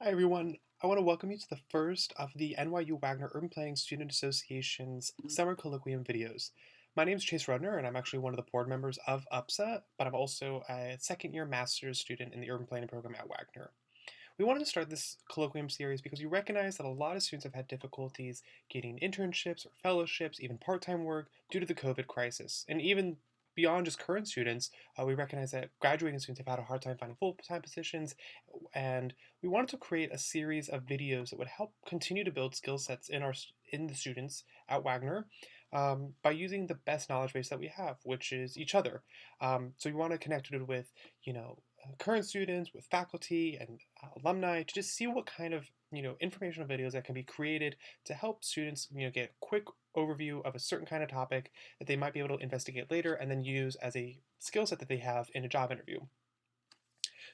Hi everyone. I want to welcome you to the first of the NYU Wagner Urban Planning Student Association's Summer Colloquium videos. My name is Chase Rudner and I'm actually one of the board members of UPSA, but I'm also a second-year master's student in the urban planning program at Wagner. We wanted to start this colloquium series because we recognize that a lot of students have had difficulties getting internships or fellowships, even part-time work, due to the COVID crisis. And even beyond just current students, we recognize that graduating students have had a hard time finding full-time positions, and we wanted to create a series of videos that would help continue to build skill sets in the students at Wagner by using the best knowledge base that we have, which is each other. So we want to connect it with, current students, with faculty and alumni to just see what kind of informational videos that can be created to help students get a quick overview of a certain kind of topic that they might be able to investigate later and then use as a skill set that they have in a job interview.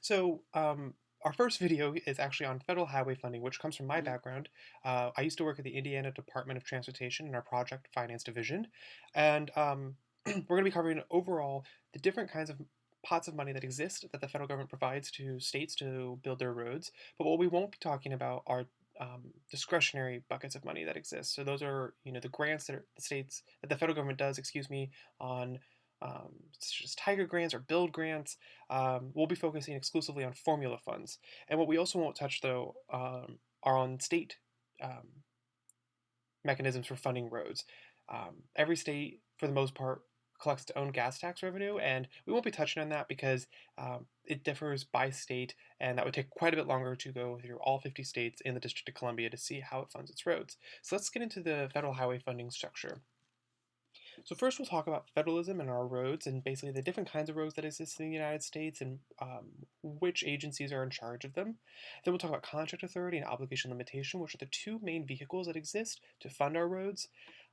So our first video is actually on federal highway funding, which comes from my background. I used to work at the Indiana Department of Transportation in our project finance division, and we're going to be covering overall the different kinds of pots of money that exist that the federal government provides to states to build their roads. But what we won't be talking about are discretionary buckets of money that exist. So those are the grants that the federal government does, on such as Tiger grants or build grants. We'll be focusing exclusively on formula funds. And what we also won't touch, though, are on state um, mechanisms for funding roads. Every state, for the most part, collects its own gas tax revenue, and we won't be touching on that because it differs by state, and that would take quite a bit longer to go through all 50 states in the District of Columbia to see how it funds its roads. So let's get into the federal highway funding structure. So first we'll talk about federalism and our roads and basically the different kinds of roads that exist in the United States and which agencies are in charge of them. Then we'll talk about contract authority and obligation limitation, which are the two main vehicles that exist to fund our roads.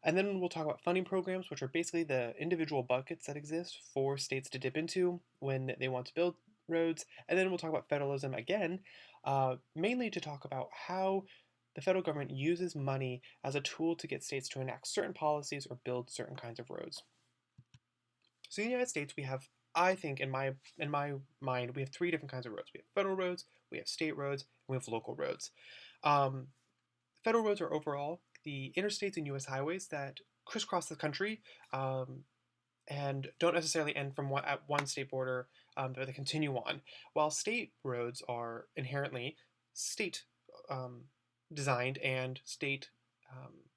And then we'll talk about funding programs, which are basically the individual buckets that exist for states to dip into when they want to build roads. And then we'll talk about federalism again, mainly to talk about how the federal government uses money as a tool to get states to enact certain policies or build certain kinds of roads. So in the United States, we have, I think, in my mind, we have three different kinds of roads. We have federal roads, we have state roads, and we have local roads. Um, Federal roads are overall the interstates and U.S. highways that crisscross the country and don't necessarily end at one state border, but they continue on. While state roads are inherently state um, designed and state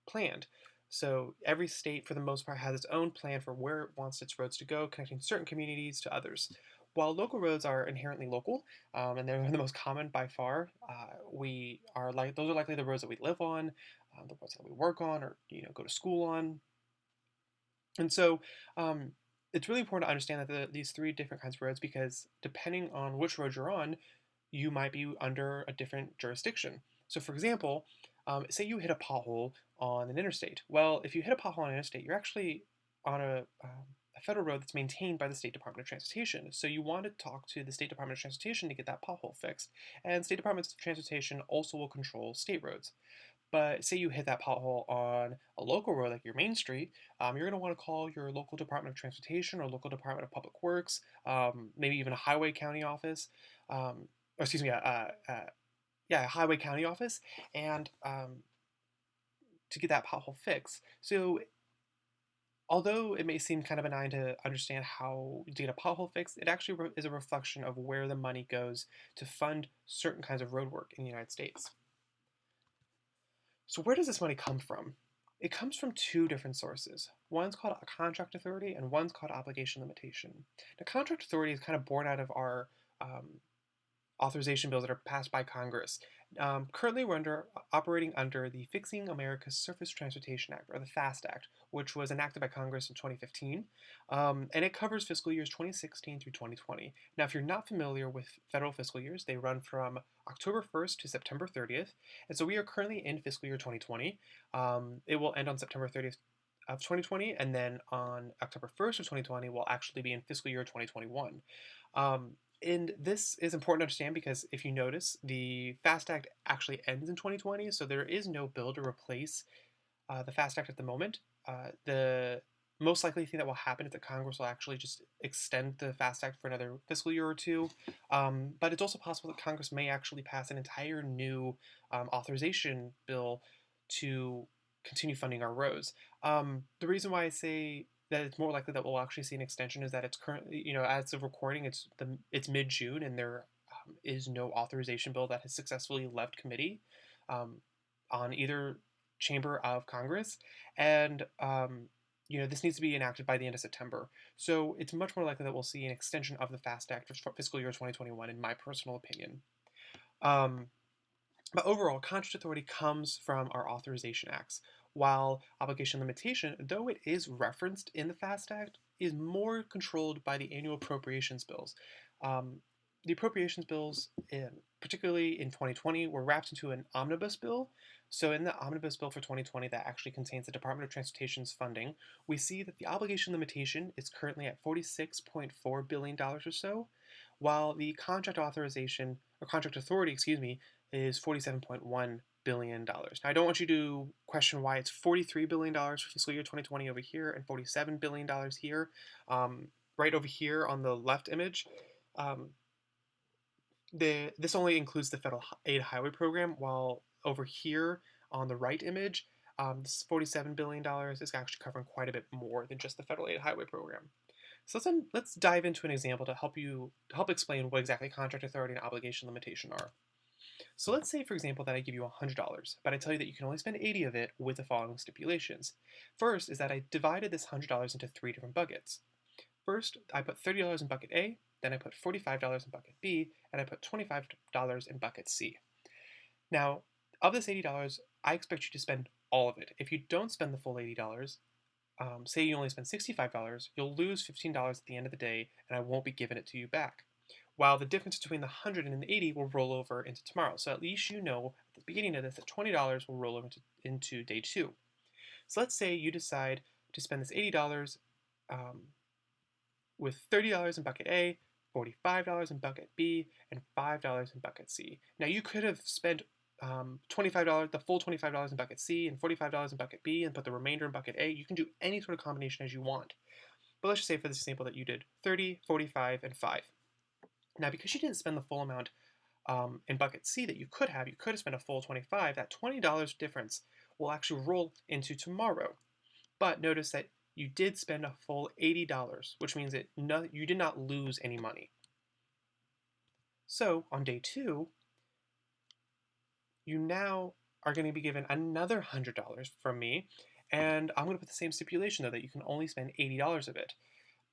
planned. So every state, for the most part, has its own plan for where it wants its roads to go, connecting certain communities to others. While local roads are inherently local, and they're the most common by far, those are likely the roads that we live on, the roads that we work on, or go to school on. And so um, it's really important to understand that these three different kinds of roads, because depending on which road you're on, you might be under a different jurisdiction. So, for example, say you hit a pothole on an interstate. Well, if you hit a pothole on an interstate, you're actually on a federal road that's maintained by the State Department of Transportation. So you want to talk to the State Department of Transportation to get that pothole fixed. And State Departments of Transportation also will control state roads. But say you hit that pothole on a local road like your main street, you're going to want to call your local Department of Transportation or local Department of Public Works, maybe even a highway county office, or excuse me, a highway county office, and to get that pothole fixed. So although it may seem kind of benign to understand how to get a pothole fixed, it actually is a reflection of where the money goes to fund certain kinds of road work in the United States. So where does this money come from? It comes from two different sources. One's called a contract authority and one's called obligation limitation. The contract authority is kind of born out of our authorization bills that are passed by Congress. Currently, we're operating under the Fixing America's Surface Transportation Act, or the FAST Act, which was enacted by Congress in 2015, and it covers fiscal years 2016 through 2020. Now, if you're not familiar with federal fiscal years, they run from October 1st to September 30th, and so we are currently in fiscal year 2020. It will end on September 30th of 2020, and then on October 1st of 2020, we'll actually be in fiscal year 2021. And this is important to understand because if you notice, the FAST Act actually ends in 2020, so there is no bill to replace the FAST Act at the moment. The most likely thing that will happen is that Congress will actually just extend the FAST Act for another fiscal year or two. But it's also possible that Congress may actually pass an entire new authorization bill to continue funding our roads. The reason why I say that it's more likely that we'll actually see an extension is that it's currently, as of recording, it's mid-June, and there is no authorization bill that has successfully left committee um, on either chamber of Congress, and this needs to be enacted by the end of September. So it's much more likely that we'll see an extension of the FAST Act for fiscal year 2021, in my personal opinion. Um, but overall, contract authority comes from our authorization acts, while obligation limitation, though it is referenced in the FAST Act, is more controlled by the annual appropriations bills. Um, the appropriations bills, particularly in 2020, were wrapped into an omnibus bill. So in the omnibus bill for 2020 that actually contains the Department of Transportation's funding, we see that the obligation limitation is currently at $46.4 billion or so, while the contract authorization, or contract authority, excuse me, is $47.1 billion. Now, I don't want you to question why it's $43 billion for fiscal year 2020 over here and $47 billion here. Right over here on the left image, this only includes the Federal Aid Highway Program, while over here on the right image, this $47 billion is actually covering quite a bit more than just the Federal Aid Highway Program. So let's dive into an example to help explain what exactly contract authority and obligation limitation are. So let's say, for example, that I give you $100, but I tell you that you can only spend 80 of it with the following stipulations. First is that I divided this $100 into 3 different buckets. First, I put $30 in bucket A, then I put $45 in bucket B, and I put $25 in bucket C. Now, of this $80, I expect you to spend all of it. If you don't spend the full $80, say you only spend $65, you'll lose $15 at the end of the day, and I won't be giving it to you back. While the difference between the 100 and the 80 will roll over into tomorrow. So at least you know at the beginning of this that $20 will roll over into day 2. So let's say you decide to spend this $80 with $30 in bucket A, $45 in bucket B, and $5 in bucket C. Now you could have spent the full $25 in bucket C and $45 in bucket B and put the remainder in bucket A. You can do any sort of combination as you want. But let's just say for this example that you did 30, 45, and 5. Now, because you didn't spend the full amount in bucket C that you could have spent a full 25, that $20 difference will actually roll into tomorrow. But notice that you did spend a full $80, which means that you did not lose any money. So on day 2, you now are going to be given another $100 from me, and I'm going to put the same stipulation, though, that you can only spend $80 of it.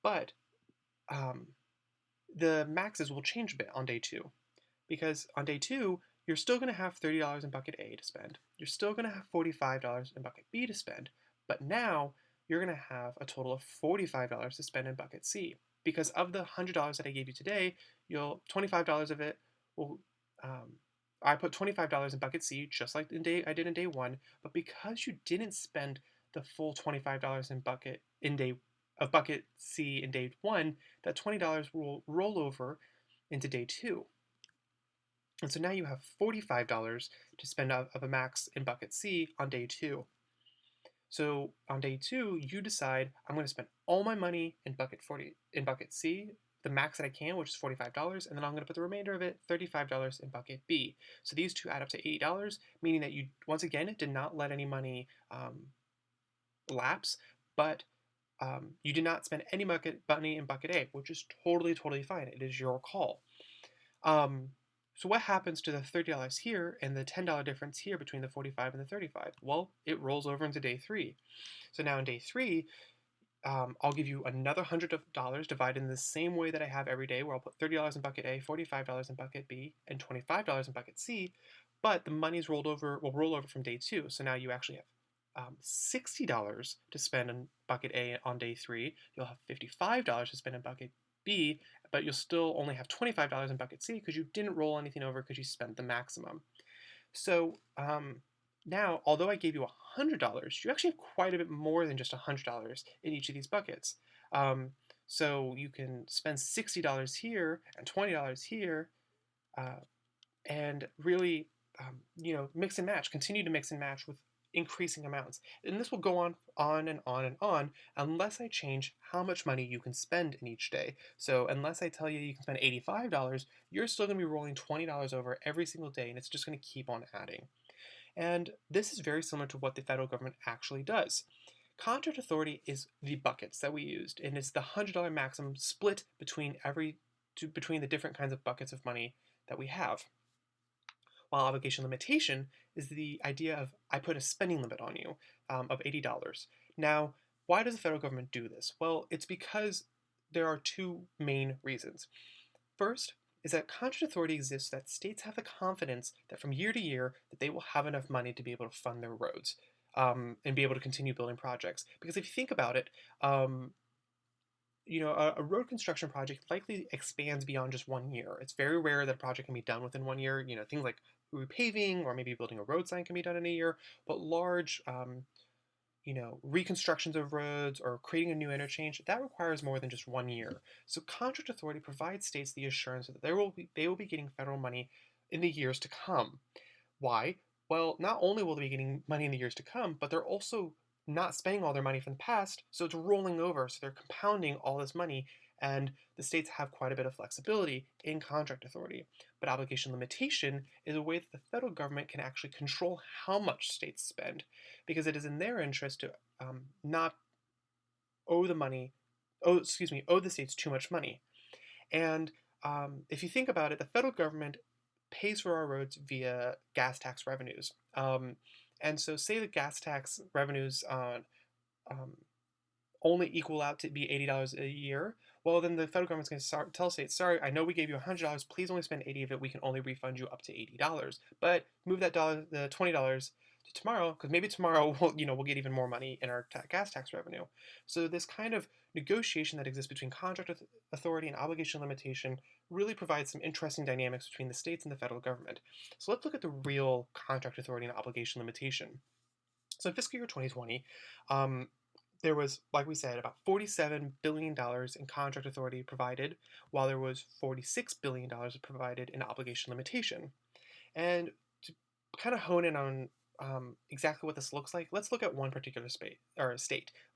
But the maxes will change a bit on day 2, because on day 2, you're still going to have $30 in bucket A to spend. You're still going to have $45 in bucket B to spend, but now you're going to have a total of $45 to spend in bucket C. Because of the $100 that I gave you today, $25 of it will, I put $25 in bucket C, just like I did in day 1, but because you didn't spend the full $25 in bucket C in day 1, that $20 will roll over into day 2. And so now you have $45 to spend of a max in bucket C on day 2. So on day 2, you decide I'm going to spend all my money in bucket C, the max that I can, which is $45, and then I'm going to put the remainder of it, $35, in bucket B. So these two add up to $80, meaning that you, once again, did not let any money lapse, but you did not spend any money in bucket A, which is totally fine. It is your call. So what happens to the $30 here and the $10 difference here between the 45 and the 35? Well, it rolls over into day 3. So now in day 3, I'll give you another $100 divided in the same way that I have every day, where I'll put $30 in bucket A, $45 in bucket B, and $25 in bucket C. But the money's will roll over from day 2. So now you actually have $60 to spend in bucket A on day 3. You'll have $55 to spend in bucket B, but you'll still only have $25 in bucket C because you didn't roll anything over because you spent the maximum. So now, although I gave you $100, you actually have quite a bit more than just $100 in each of these buckets. So you can spend $60 here and $20 here, and really, mix and match. Continue to mix and match with increasing amounts. And this will go on and on and on unless I change how much money you can spend in each day. So unless I tell you you can spend $85, you're still going to be rolling $20 over every single day, and it's just going to keep on adding. And this is very similar to what the federal government actually does. Contract authority is the buckets that we used, and it's the $100 maximum split between the different kinds of buckets of money that we have. While obligation limitation is the idea of I put a spending limit on you of $80. Now, why does the federal government do this? Well, it's because there are two main reasons. First is that contract authority exists so that states have the confidence that from year to year that they will have enough money to be able to fund their roads and be able to continue building projects. Because if you think about it, um, a road construction project likely expands beyond just 1 year. It's very rare that a project can be done within 1 year. Things like repaving or maybe building a road sign can be done in a year, but large, reconstructions of roads or creating a new interchange, that requires more than just 1 year. So contract authority provides states the assurance that they will be getting federal money in the years to come. Why? Well, not only will they be getting money in the years to come, but they're also not spending all their money from the past, so it's rolling over, so they're compounding all this money, and the states have quite a bit of flexibility in contract authority. But obligation limitation is a way that the federal government can actually control how much states spend, because it is in their interest to not owe the money, owe the states too much money. And if you think about it, the federal government pays for our roads via gas tax revenues. And so, say the gas tax revenues um, only equal out to be $80 a year. Well, then the federal government's going to tell states, sorry, I know we gave you $100. Please only spend 80 of it. We can only refund you up to $80. But move that the $20 to tomorrow, because maybe tomorrow we'll get even more money in our gas tax revenue. So this kind of negotiation that exists between contract authority and obligation limitation really provides some interesting dynamics between the states and the federal government. So let's look at the real contract authority and obligation limitation. So in fiscal year 2020, um, there was, like we said, about $47 billion in contract authority provided, while there was $46 billion provided in obligation limitation. And to kind of hone in on exactly what this looks like, let's look at one particular state. Let's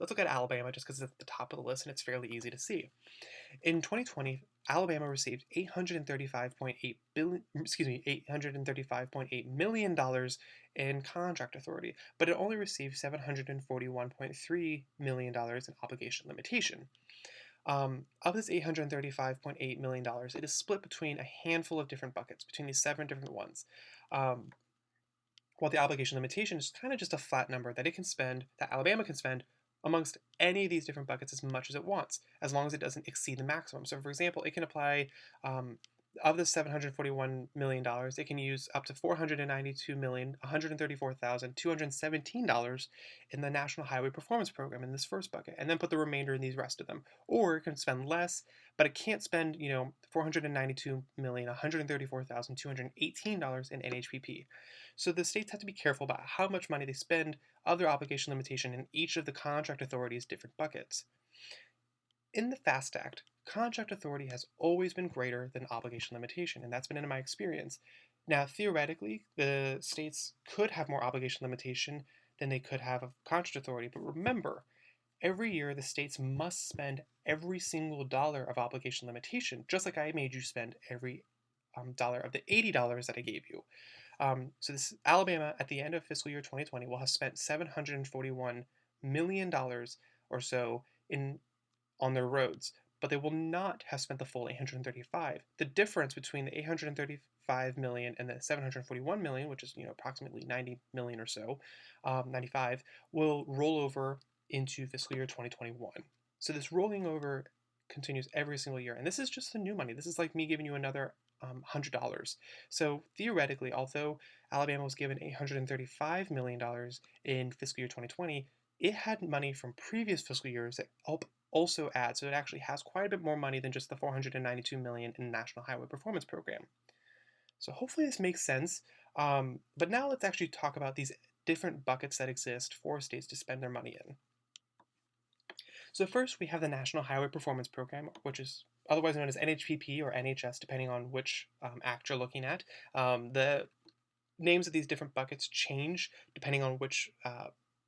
look at Alabama just because it's at the top of the list and it's fairly easy to see. In 2020, Alabama received $835.8 million in contract authority, but it only received $741.3 million in obligation limitation. Of this $835.8 million, it is split between a handful of different buckets, between these 7 different ones. While the obligation limitation is kind of just a flat number that Alabama can spend amongst any of these different buckets as much as it wants, as long as it doesn't exceed the maximum. So for example, it can apply, of the $741 million, it can use up to $492,134,217 in the National Highway Performance Program in this first bucket, and then put the remainder in these rest of them. Or it can spend less, but it can't spend, $492,134,218 in NHPP. So the states have to be careful about how much money they spend of their obligation limitation in each of the contract authority's different buckets. In the FAST Act, contract authority has always been greater than obligation limitation, and that's been in my experience. Now, theoretically, the states could have more obligation limitation than they could have of contract authority, but remember, every year the states must spend every single dollar of obligation limitation, just like I made you spend every dollar of the $80 that I gave you. So this Alabama at the end of fiscal year 2020 will have spent $741 million or so on their roads, but they will not have spent the full 835. The difference between the 835 million and the 741 million, which is approximately 90 million or so, 95, will roll over into fiscal year 2021. So this rolling over continues every single year, and this is just the new money. This is like me giving you another $100. So theoretically, although Alabama was given $835 million in fiscal year 2020, it had money from previous fiscal years that also add, so it actually has quite a bit more money than just the $492 million in the National Highway Performance Program. So hopefully this makes sense. But now let's actually talk about these different buckets that exist for states to spend their money in. So first we have the National Highway Performance Program, which is otherwise known as NHPP or NHS, depending on which act you're looking at. The names of these different buckets change depending on which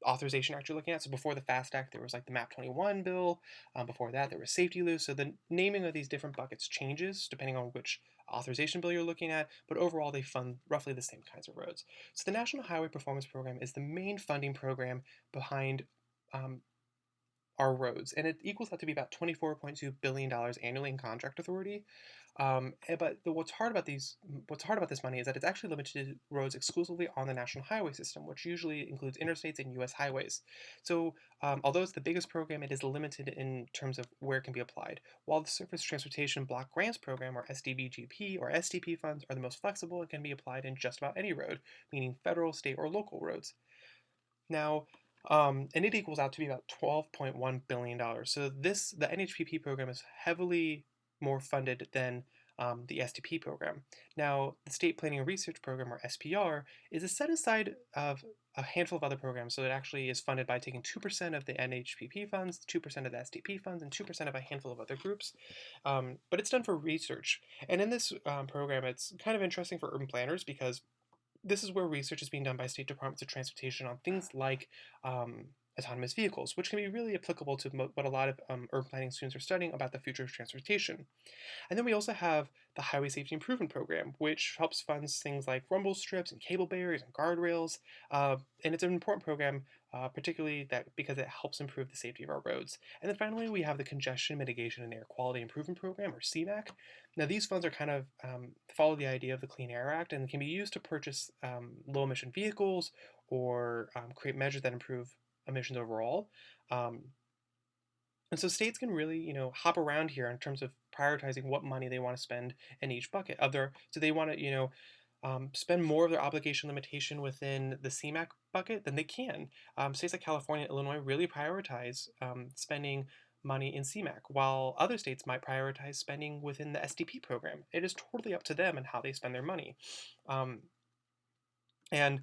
authorization act you're looking at. So before the FAST Act, there was like the MAP 21 bill. Before that, there was Safety Loose. So the naming of these different buckets changes depending on which authorization bill you're looking at, but overall they fund roughly the same kinds of roads. So the National Highway Performance Program is the main funding program behind um, our roads, and it equals out to be about $24.2 billion annually in contract authority. But what's hard about this money is that it's actually limited to roads exclusively on the national highway system, which usually includes interstates and U.S. highways. So, although it's the biggest program, it is limited in terms of where it can be applied. While the Surface Transportation Block Grants Program, or SDBGP or STP funds, are the most flexible and can be applied in just about any road, meaning federal, state, or local roads. Now, and it equals out to be about $12.1 billion. So the NHPP program is heavily more funded than the STP program. Now, the State Planning and Research Program, or SPR, is a set aside of a handful of other programs. So it actually is funded by taking 2% of the NHPP funds, 2% of the STP funds, and 2% of a handful of other groups. But it's done for research. And in this program, it's kind of interesting for urban planners because this is where research is being done by state departments of transportation on things like autonomous vehicles, which can be really applicable to what a lot of urban planning students are studying about the future of transportation. And then we also have the Highway Safety Improvement Program, which helps fund things like rumble strips and cable barriers and guardrails. And it's an important program, particularly that because it helps improve the safety of our roads. And then finally, we have the Congestion Mitigation and Air Quality Improvement Program, or CMAQ. Now, these funds are kind of follow the idea of the Clean Air Act and can be used to purchase low emission vehicles or create measures that improve emissions overall. Um, and so states can really, hop around here in terms of prioritizing what money they want to spend in each bucket of their. So they want to, spend more of their obligation limitation within the CMAQ bucket, then they can. States like California and Illinois really prioritize spending money in CMAQ, while other states might prioritize spending within the SDP program. It is totally up to them and how they spend their money. Um, and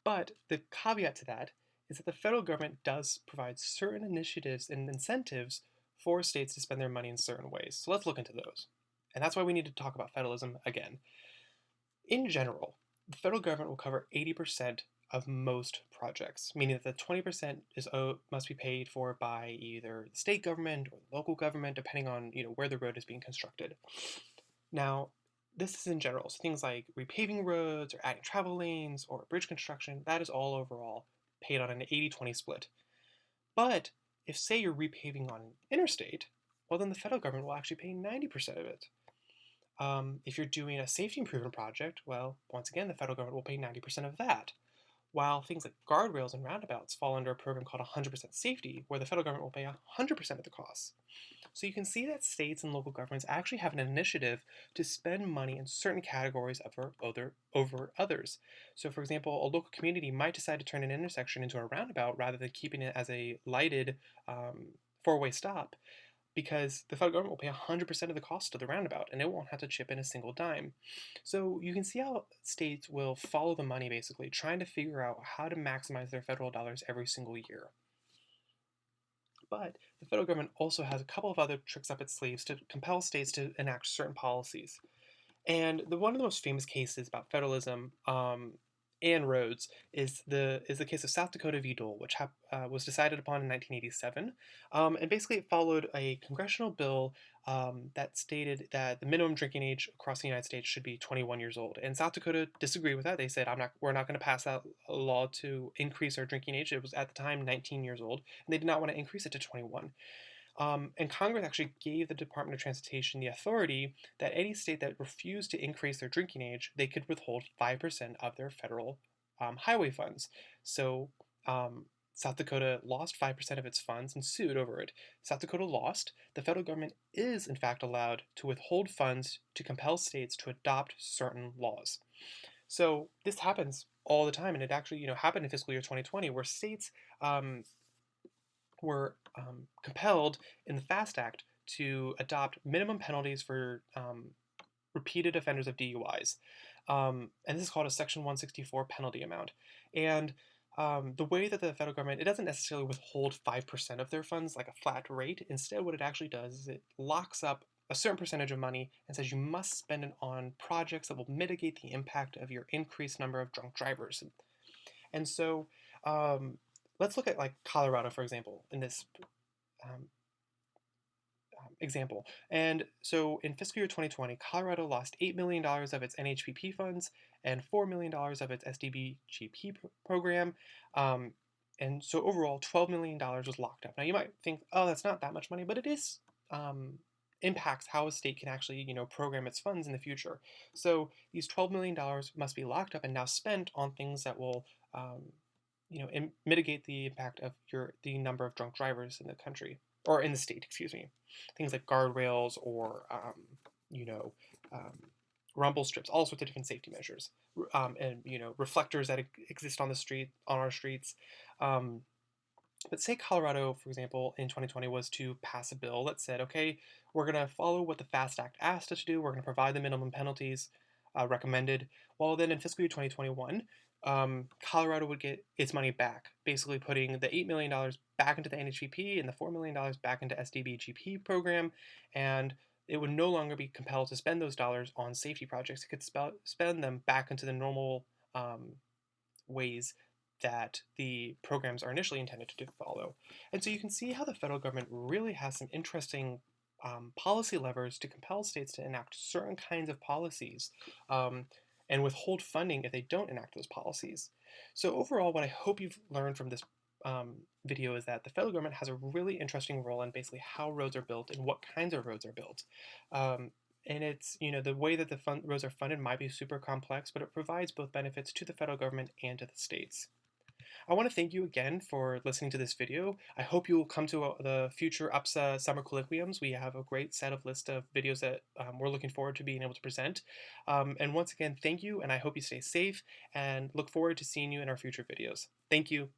but the caveat to that is that the federal government does provide certain initiatives and incentives for states to spend their money in certain ways. So let's look into those. And that's why we need to talk about federalism again. In general, the federal government will cover 80% of most projects, meaning that the 20% must be paid for by either the state government or the local government, depending on where the road is being constructed. Now, this is in general, so things like repaving roads or adding travel lanes or bridge construction, that is all overall paid on an 80-20 split. But if, say, you're repaving on an interstate, well, then the federal government will actually pay 90% of it. If you're doing a safety improvement project, well, once again, the federal government will pay 90% of that. While things like guardrails and roundabouts fall under a program called 100% safety, where the federal government will pay 100% of the costs. So you can see that states and local governments actually have an initiative to spend money in certain categories over others. So for example, a local community might decide to turn an intersection into a roundabout rather than keeping it as a lighted four-way stop, because the federal government will pay 100% of the cost of the roundabout and it won't have to chip in a single dime. So you can see how states will follow the money, basically trying to figure out how to maximize their federal dollars every single year. But the federal government also has a couple of other tricks up its sleeves to compel states to enact certain policies. And one of the most famous cases about federalism and roads is the case of South Dakota v. Dole, which was decided upon in 1987. And basically, it followed a congressional bill that stated that the minimum drinking age across the United States should be 21 years old. And South Dakota disagreed with that. They said, we're not going to pass that law to increase our drinking age. It was at the time 19 years old, and they did not want to increase it to 21. And Congress actually gave the Department of Transportation the authority that any state that refused to increase their drinking age, they could withhold 5% of their federal highway funds. So South Dakota lost 5% of its funds and sued over it. South Dakota lost. The federal government is, in fact, allowed to withhold funds to compel states to adopt certain laws. So this happens all the time, and it actually happened in fiscal year 2020, where states were compelled in the FAST Act to adopt minimum penalties for repeated offenders of DUIs. And this is called a Section 164 penalty amount. And the way that the federal government, it doesn't necessarily withhold 5% of their funds like a flat rate. Instead, what it actually does is it locks up a certain percentage of money and says you must spend it on projects that will mitigate the impact of your increased number of drunk drivers. And so um, let's look at like Colorado, for example, in this um, example. And so in fiscal year 2020, Colorado lost $8 million of its NHPP funds and $4 million of its SDBGP program. Um, and so overall, $12 million was locked up. Now you might think, oh, that's not that much money, but it is. Impacts how a state can actually, program its funds in the future. So these $12 million must be locked up and now spent on things that will, mitigate the impact of the number of drunk drivers in the country or in the state, excuse me. Things like guardrails or, you know, um, rumble strips, all sorts of different safety measures, and reflectors that exist on our streets. Um, but say Colorado, for example, in 2020 was to pass a bill that said, okay, we're going to follow what the FAST Act asked us to do. We're going to provide the minimum penalties recommended. Well, then in fiscal year 2021, Colorado would get its money back, basically putting the $8 million back into the NHVP and the $4 million back into SDBGP program, and it would no longer be compelled to spend those dollars on safety projects. It could spend them back into the normal ways that the programs are initially intended to follow. And so you can see how the federal government really has some interesting policy levers to compel states to enact certain kinds of policies um, and withhold funding if they don't enact those policies. So overall, what I hope you've learned from this video is that the federal government has a really interesting role in basically how roads are built and what kinds of roads are built. Um, and it's, the way that the roads are funded might be super complex, but it provides both benefits to the federal government and to the states. I want to thank you again for listening to this video. I hope you will come to the future UPSA summer colloquiums. We have a great set of list of videos that we're looking forward to being able to present. And once again, thank you, and I hope you stay safe and look forward to seeing you in our future videos. Thank you.